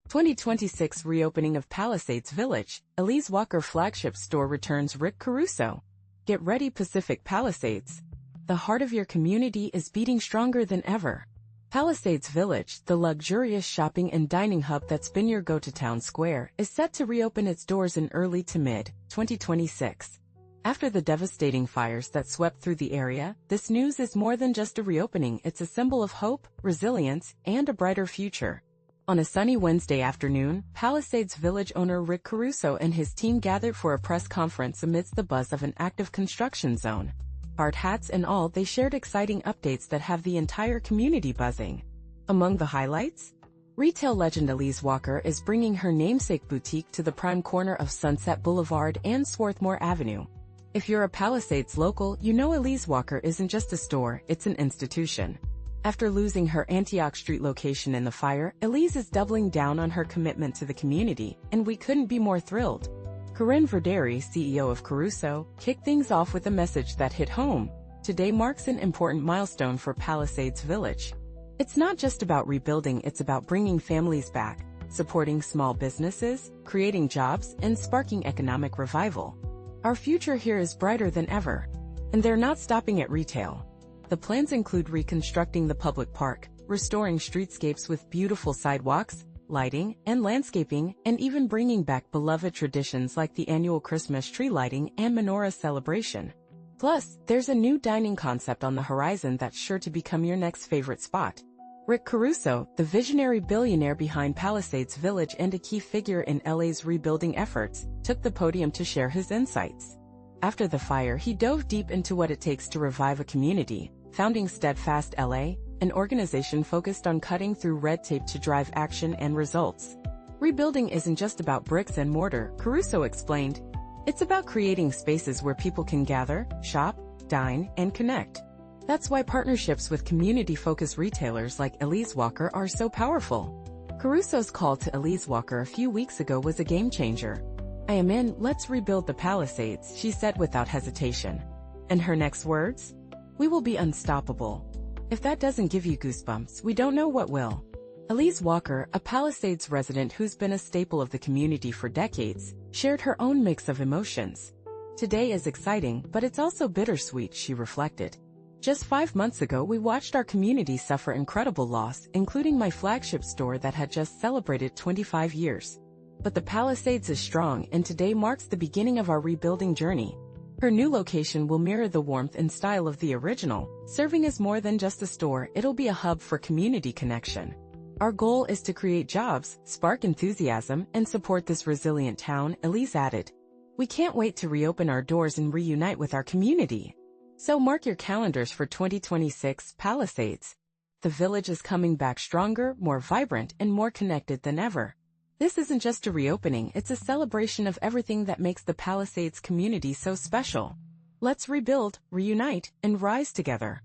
2026 reopening of Palisades Village, Elyse Walker Flagship store returns Rick Caruso. Get ready, Pacific Palisades. The heart of your community is beating stronger than ever. Palisades Village, the luxurious shopping and dining hub that's been your go-to town square, is set to reopen its doors in early to mid-2026. After the devastating fires that swept through the area, this news is more than just a reopening, it's a symbol of hope, resilience, and a brighter future. On a sunny Wednesday afternoon, Palisades Village owner Rick Caruso and his team gathered for a press conference amidst the buzz of an active construction zone. Hard hats and all, they shared exciting updates that have the entire community buzzing. Among the highlights? Retail legend Elyse Walker is bringing her namesake boutique to the prime corner of Sunset Boulevard and Swarthmore Avenue. If you're a Palisades local, you know Elyse Walker isn't just a store, it's an institution. After losing her Antioch Street location in the fire, Elyse is doubling down on her commitment to the community, and we couldn't be more thrilled. Corinne Verderi, CEO of Caruso, kicked things off with a message that hit home. Today marks an important milestone for Palisades Village. It's not just about rebuilding, it's about bringing families back, supporting small businesses, creating jobs, and sparking economic revival. Our future here is brighter than ever. And they're not stopping at retail. The plans include reconstructing the public park, restoring streetscapes with beautiful sidewalks, lighting, and landscaping, and even bringing back beloved traditions like the annual Christmas tree lighting and menorah celebration. Plus, there's a new dining concept on the horizon that's sure to become your next favorite spot. Rick Caruso, the visionary billionaire behind Palisades Village and a key figure in LA's rebuilding efforts, took the podium to share his insights. After the fire, he dove deep into what it takes to revive a community, founding Steadfast LA, an organization focused on cutting through red tape to drive action and results. Rebuilding isn't just about bricks and mortar, Caruso explained. It's about creating spaces where people can gather, shop, dine, and connect. That's why partnerships with community-focused retailers like Elyse Walker are so powerful. Caruso's call to Elyse Walker a few weeks ago was a game-changer. "I am in, let's rebuild the Palisades," she said without hesitation. And her next words? "We will be unstoppable." If that doesn't give you goosebumps, we don't know what will. Elyse Walker, a Palisades resident who's been a staple of the community for decades, shared her own mix of emotions. "Today is exciting, but it's also bittersweet," she reflected. "Just 5 months ago we watched our community suffer incredible loss, including my flagship store that had just celebrated 25 years. But the Palisades is strong, and today marks the beginning of our rebuilding journey." Her new location will mirror the warmth and style of the original, serving as more than just a store, it'll be a hub for community connection. "Our goal is to create jobs, spark enthusiasm, and support this resilient town," Elyse added. "We can't wait to reopen our doors and reunite with our community." So mark your calendars for 2026 Palisades. The village is coming back stronger, more vibrant, and more connected than ever. This isn't just a reopening, it's a celebration of everything that makes the Palisades community so special. Let's rebuild, reunite, and rise together.